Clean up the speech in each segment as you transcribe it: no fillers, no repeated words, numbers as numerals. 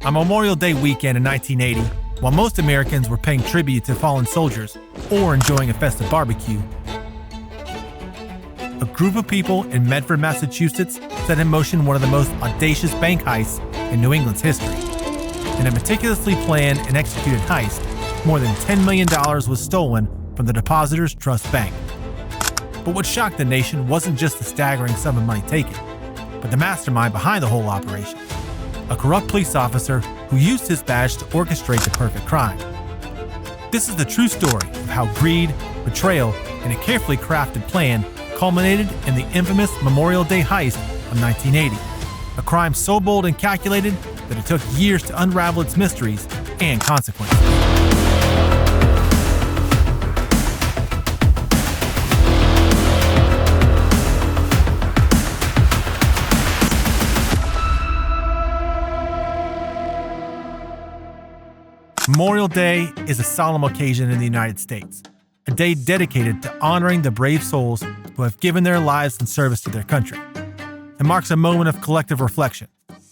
On Memorial Day weekend in 1980, while most Americans were paying tribute to fallen soldiers or enjoying a festive barbecue, a group of people in Medford, Massachusetts set in motion one of the most audacious bank heists in New England's history. In a meticulously planned and executed heist, more than $10 million was stolen from the Depositors Trust Bank. But what shocked the nation wasn't just the staggering sum of money taken, but the mastermind behind the whole operation, a corrupt police officer who used his badge to orchestrate the perfect crime. This is the true story of how greed, betrayal, and a carefully crafted plan culminated in the infamous Memorial Day Heist of 1980, a crime so bold and calculated that it took years to unravel its mysteries and consequences. Memorial Day is a solemn occasion in the United States, a day dedicated to honoring the brave souls who have given their lives in service to their country. It marks a moment of collective reflection,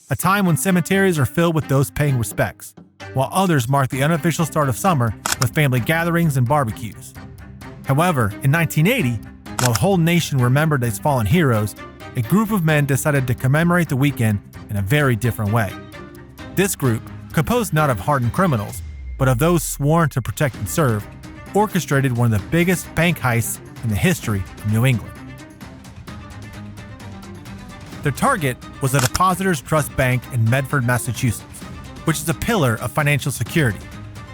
a time when cemeteries are filled with those paying respects, while others mark the unofficial start of summer with family gatherings and barbecues. However, in 1980, while the whole nation remembered its fallen heroes, a group of men decided to commemorate the weekend in a very different way. This group, composed not of hardened criminals, but of those sworn to protect and serve, orchestrated one of the biggest bank heists in the history of New England. Their target was the Depositors Trust Bank in Medford, Massachusetts, which is a pillar of financial security,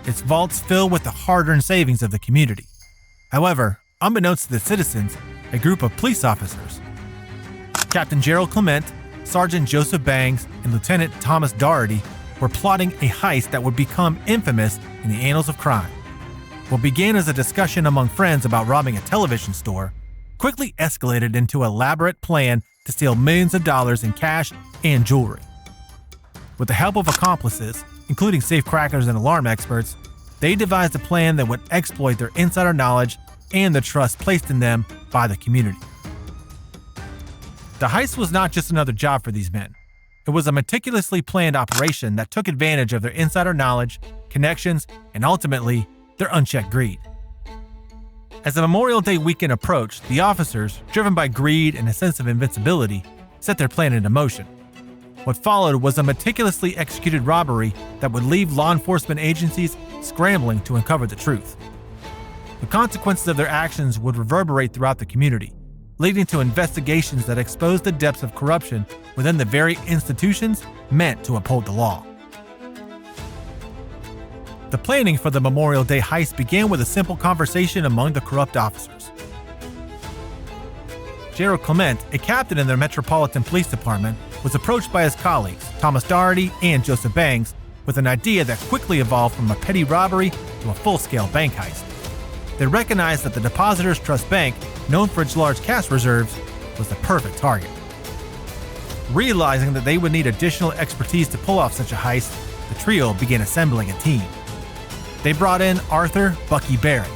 its vaults filled with the hard-earned savings of the community. However, unbeknownst to the citizens, a group of police officers, Captain Gerald Clemente, Sergeant Joseph Bangs, and Lieutenant Thomas Doherty, were plotting a heist that would become infamous in the annals of crime. What began as a discussion among friends about robbing a television store quickly escalated into an elaborate plan to steal millions of dollars in cash and jewelry. With the help of accomplices, including safecrackers and alarm experts, they devised a plan that would exploit their insider knowledge and the trust placed in them by the community. The heist was not just another job for these men. It was a meticulously planned operation that took advantage of their insider knowledge, connections, and ultimately, their unchecked greed. As the Memorial Day weekend approached, the officers, driven by greed and a sense of invincibility, set their plan into motion. What followed was a meticulously executed robbery that would leave law enforcement agencies scrambling to uncover the truth. The consequences of their actions would reverberate throughout the community, leading to investigations that exposed the depths of corruption within the very institutions meant to uphold the law. The planning for the Memorial Day heist began with a simple conversation among the corrupt officers. Gerald Clemente, a captain in their Metropolitan Police Department, was approached by his colleagues, Thomas Doherty and Joseph Bangs, with an idea that quickly evolved from a petty robbery to a full-scale bank heist. They recognized that the Depositors Trust Bank, known for its large cash reserves, was the perfect target. Realizing that they would need additional expertise to pull off such a heist, the trio began assembling a team. They brought in Arthur "Bucky" Barrett,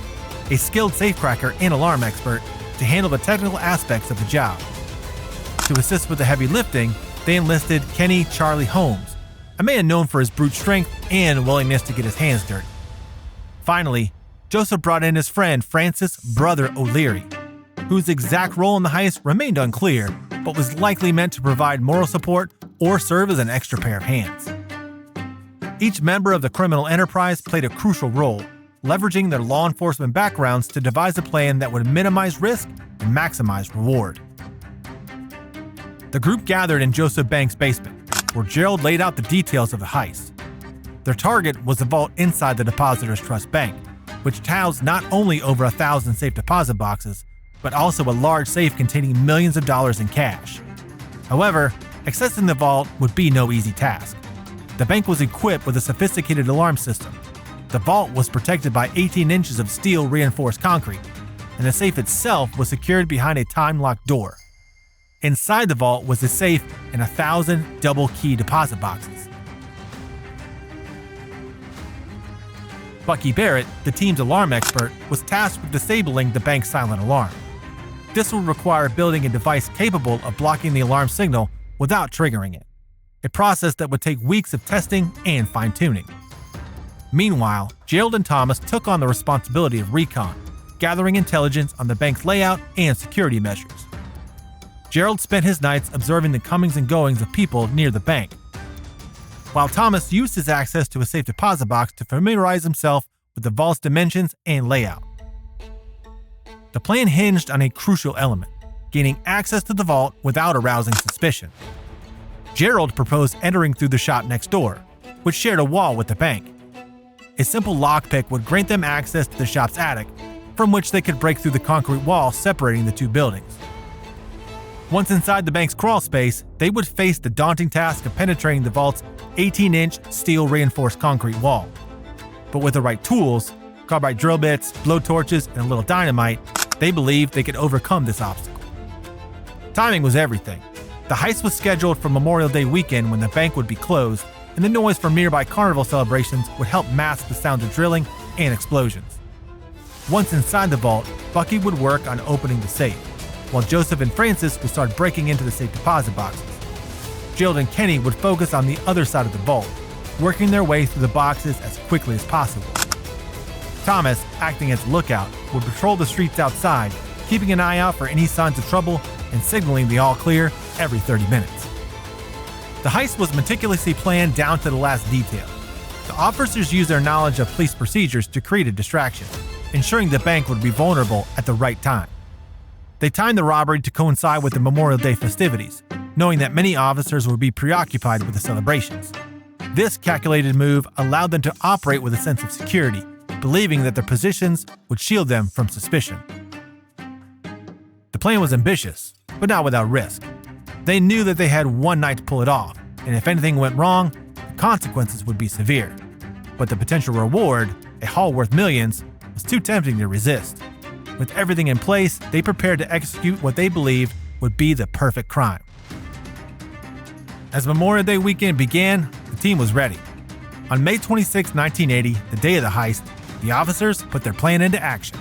a skilled safecracker and alarm expert, to handle the technical aspects of the job. To assist with the heavy lifting, they enlisted Kenny "Charlie" Holmes, a man known for his brute strength and willingness to get his hands dirty. Finally, Joseph brought in his friend Francis "Brother" O'Leary, whose exact role in the heist remained unclear, but was likely meant to provide moral support or serve as an extra pair of hands. Each member of the criminal enterprise played a crucial role, leveraging their law enforcement backgrounds to devise a plan that would minimize risk and maximize reward. The group gathered in Joseph Banks' basement, where Gerald laid out the details of the heist. Their target was the vault inside the Depositors Trust Bank, which housed not only over 1,000 safe deposit boxes, but also a large safe containing millions of dollars in cash. However, accessing the vault would be no easy task. The bank was equipped with a sophisticated alarm system. The vault was protected by 18 inches of steel-reinforced concrete, and the safe itself was secured behind a time-locked door. Inside the vault was a safe and 1,000 double-key deposit boxes. Bucky Barrett, the team's alarm expert, was tasked with disabling the bank's silent alarm. This would require building a device capable of blocking the alarm signal without triggering it. a process that would take weeks of testing and fine-tuning. Meanwhile, Gerald and Thomas took on the responsibility of recon, gathering intelligence on the bank's layout and security measures. Gerald spent his nights observing the comings and goings of people near the bank, while Thomas used his access to a safe deposit box to familiarize himself with the vault's dimensions and layout. The plan hinged on a crucial element: gaining access to the vault without arousing suspicion. Gerald proposed entering through the shop next door, which shared a wall with the bank. A simple lockpick would grant them access to the shop's attic, from which they could break through the concrete wall separating the two buildings. Once inside the bank's crawl space, they would face the daunting task of penetrating the vault's 18-inch steel-reinforced concrete wall. But with the right tools, carbide drill bits, blowtorches, and a little dynamite, they believed they could overcome this obstacle. Timing was everything. The heist was scheduled for Memorial Day weekend, when the bank would be closed, and the noise from nearby carnival celebrations would help mask the sound of drilling and explosions. Once inside the vault, Bucky would work on opening the safe, while Joseph and Francis would start breaking into the safe deposit boxes. Gerald and Kenny would focus on the other side of the vault, working their way through the boxes as quickly as possible. Thomas, acting as a lookout, would patrol the streets outside, keeping an eye out for any signs of trouble and signaling the all clear every 30 minutes. The heist was meticulously planned down to the last detail. The officers used their knowledge of police procedures to create a distraction, ensuring the bank would be vulnerable at the right time. They timed the robbery to coincide with the Memorial Day festivities, knowing that many officers would be preoccupied with the celebrations. This calculated move allowed them to operate with a sense of security, believing that their positions would shield them from suspicion. The plan was ambitious, but not without risk. They knew that they had one night to pull it off, and if anything went wrong, the consequences would be severe. But the potential reward, a haul worth millions, was too tempting to resist. With everything in place, they prepared to execute what they believed would be the perfect crime. As Memorial Day weekend began, the team was ready. On May 26, 1980, the day of the heist, the officers put their plan into action.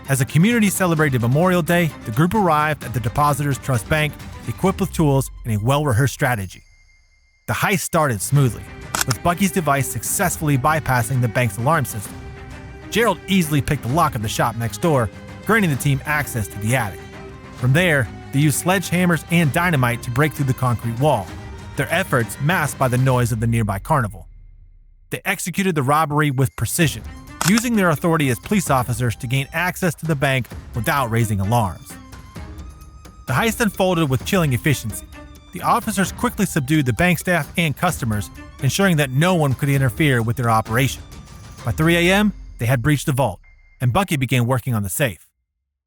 As the community celebrated Memorial Day, the group arrived at the Depositors Trust Bank, equipped with tools and a well-rehearsed strategy. The heist started smoothly, with Bucky's device successfully bypassing the bank's alarm system. Gerald easily picked the lock of the shop next door, granting the team access to the attic. From there, they used sledgehammers and dynamite to break through the concrete wall, their efforts masked by the noise of the nearby carnival. They executed the robbery with precision, using their authority as police officers to gain access to the bank without raising alarms. The heist unfolded with chilling efficiency. The officers quickly subdued the bank staff and customers, ensuring that no one could interfere with their operation. By 3 a.m., they had breached the vault, and Bucky began working on the safe.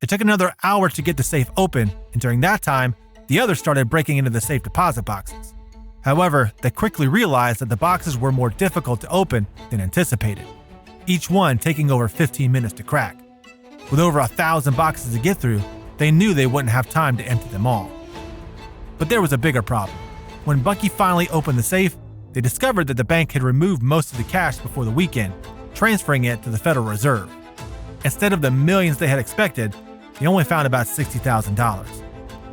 It took another hour to get the safe open, and during that time, the others started breaking into the safe deposit boxes. However, they quickly realized that the boxes were more difficult to open than anticipated, each one taking over 15 minutes to crack. With over 1,000 boxes to get through, they knew they wouldn't have time to empty them all. But there was a bigger problem. When Bucky finally opened the safe, they discovered that the bank had removed most of the cash before the weekend, transferring it to the Federal Reserve. Instead of the millions they had expected, they only found about $60,000.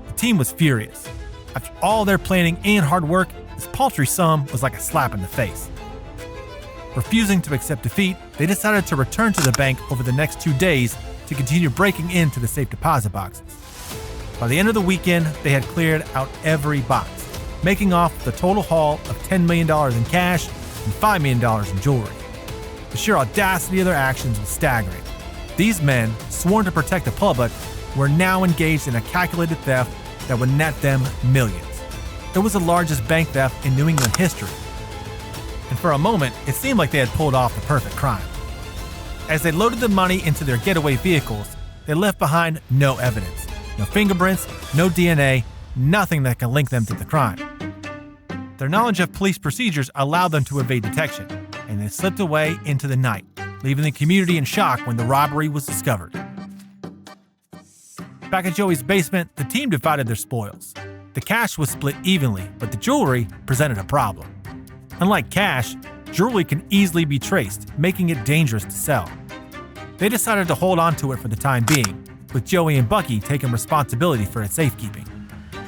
The team was furious. After all their planning and hard work, this paltry sum was like a slap in the face. Refusing to accept defeat, they decided to return to the bank over the next 2 days to continue breaking into the safe deposit boxes. By the end of the weekend, they had cleared out every box, making off the total haul of $10 million in cash and $5 million in jewelry. The sheer audacity of their actions was staggering. These men, sworn to protect the public, were now engaged in a calculated theft that would net them millions. It was the largest bank theft in New England history. And for a moment, it seemed like they had pulled off the perfect crime. As they loaded the money into their getaway vehicles, they left behind no evidence. No fingerprints, no DNA, nothing that can link them to the crime. Their knowledge of police procedures allowed them to evade detection, and they slipped away into the night, leaving the community in shock when the robbery was discovered. Back at Joey's basement, the team divided their spoils. The cash was split evenly, but the jewelry presented a problem. Unlike cash, jewelry can easily be traced, making it dangerous to sell. They decided to hold on to it for the time being, with Joey and Bucky taking responsibility for its safekeeping.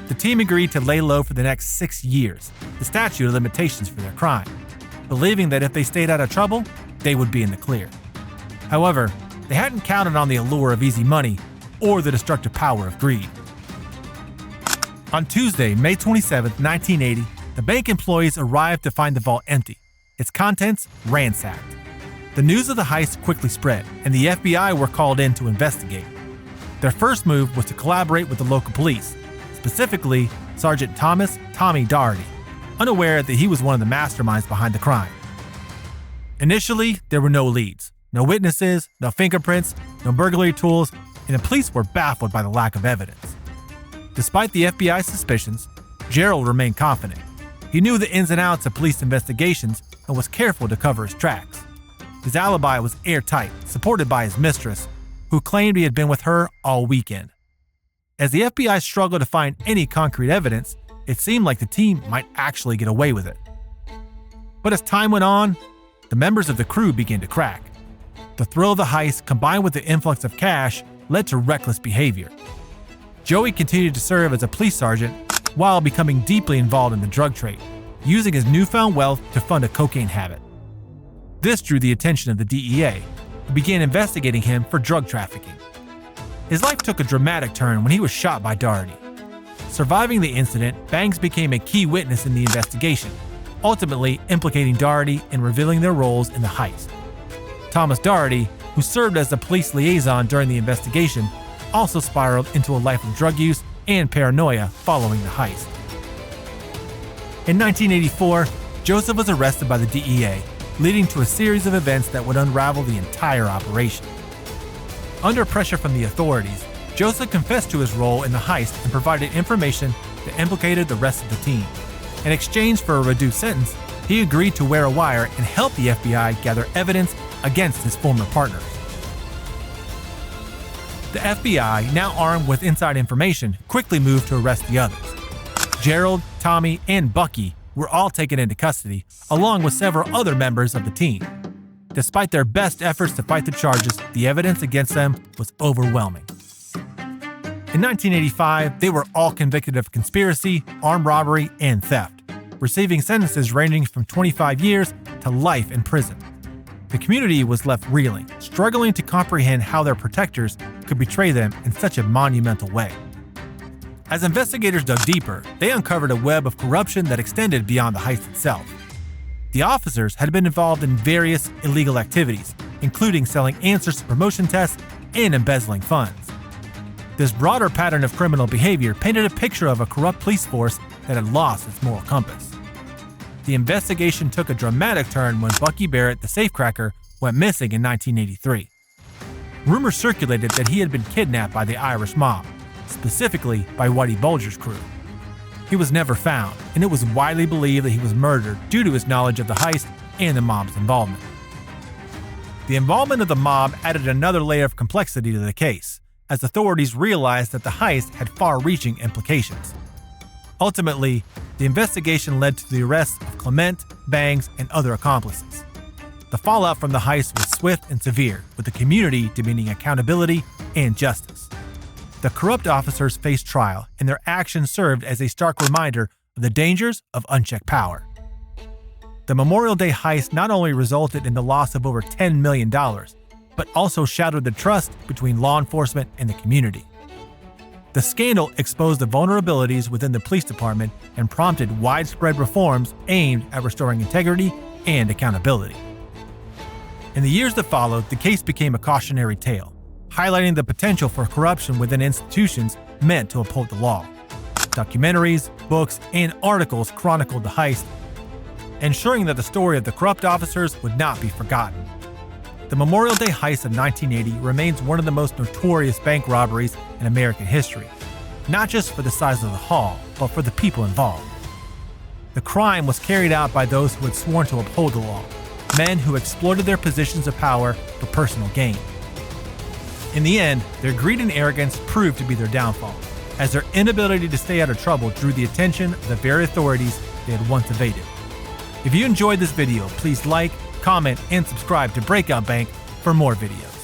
The team agreed to lay low for the next 6 years, the statute of limitations for their crime, believing that if they stayed out of trouble, they would be in the clear. However, they hadn't counted on the allure of easy money or the destructive power of greed. On Tuesday, May 27, 1980, the bank employees arrived to find the vault empty, its contents ransacked. The news of the heist quickly spread, and the FBI were called in to investigate. Their first move was to collaborate with the local police, specifically Sergeant Tommy Doherty, unaware that he was one of the masterminds behind the crime. Initially, there were no leads, no witnesses, no fingerprints, no burglary tools, and the police were baffled by the lack of evidence. Despite the FBI's suspicions, Gerald remained confident. He knew the ins and outs of police investigations and was careful to cover his tracks. His alibi was airtight, supported by his mistress, who claimed he had been with her all weekend. As the FBI struggled to find any concrete evidence, it seemed like the team might actually get away with it. But as time went on, the members of the crew began to crack. The thrill of the heist, combined with the influx of cash, led to reckless behavior. Joey continued to serve as a police sergeant while becoming deeply involved in the drug trade, using his newfound wealth to fund a cocaine habit. This drew the attention of the DEA, who began investigating him for drug trafficking. His life took a dramatic turn when he was shot by Doherty. Surviving the incident, Banks became a key witness in the investigation, ultimately implicating Doherty in revealing their roles in the heist. Thomas Doherty, who served as the police liaison during the investigation, also spiraled into a life of drug use and paranoia following the heist. In 1984, Joseph was arrested by the DEA, leading to a series of events that would unravel the entire operation. Under pressure from the authorities, Joseph confessed to his role in the heist and provided information that implicated the rest of the team. In exchange for a reduced sentence, he agreed to wear a wire and help the FBI gather evidence against his former partners. The FBI, now armed with inside information, quickly moved to arrest the others. Gerald, Tommy, and Bucky were all taken into custody, along with several other members of the team. Despite their best efforts to fight the charges, the evidence against them was overwhelming. In 1985, they were all convicted of conspiracy, armed robbery, and theft, receiving sentences ranging from 25 years to life in prison. The community was left reeling, struggling to comprehend how their protectors could betray them in such a monumental way. As investigators dug deeper, they uncovered a web of corruption that extended beyond the heist itself. The officers had been involved in various illegal activities, including selling answers to promotion tests and embezzling funds. This broader pattern of criminal behavior painted a picture of a corrupt police force that had lost its moral compass. The investigation took a dramatic turn when Bucky Barrett, the safecracker, went missing in 1983. Rumors circulated that he had been kidnapped by the Irish mob, specifically by Whitey Bulger's crew. He was never found, and it was widely believed that he was murdered due to his knowledge of the heist and the mob's involvement. The involvement of the mob added another layer of complexity to the case, as authorities realized that the heist had far-reaching implications. Ultimately, the investigation led to the arrests of Clemente, Bangs, and other accomplices. The fallout from the heist was swift and severe, with the community demanding accountability and justice. The corrupt officers faced trial, and their actions served as a stark reminder of the dangers of unchecked power. The Memorial Day heist not only resulted in the loss of over $10 million, but also shattered the trust between law enforcement and the community. The scandal exposed the vulnerabilities within the police department and prompted widespread reforms aimed at restoring integrity and accountability. In the years that followed, the case became a cautionary tale, highlighting the potential for corruption within institutions meant to uphold the law. Documentaries, books, and articles chronicled the heist, ensuring that the story of the corrupt officers would not be forgotten. The Memorial Day heist of 1980 remains one of the most notorious bank robberies in American history, not just for the size of the haul, but for the people involved. The crime was carried out by those who had sworn to uphold the law, men who exploited their positions of power for personal gain. In the end, their greed and arrogance proved to be their downfall, as their inability to stay out of trouble drew the attention of the very authorities they had once evaded. If you enjoyed this video, please like, comment, and subscribe to Breakout Bank for more videos.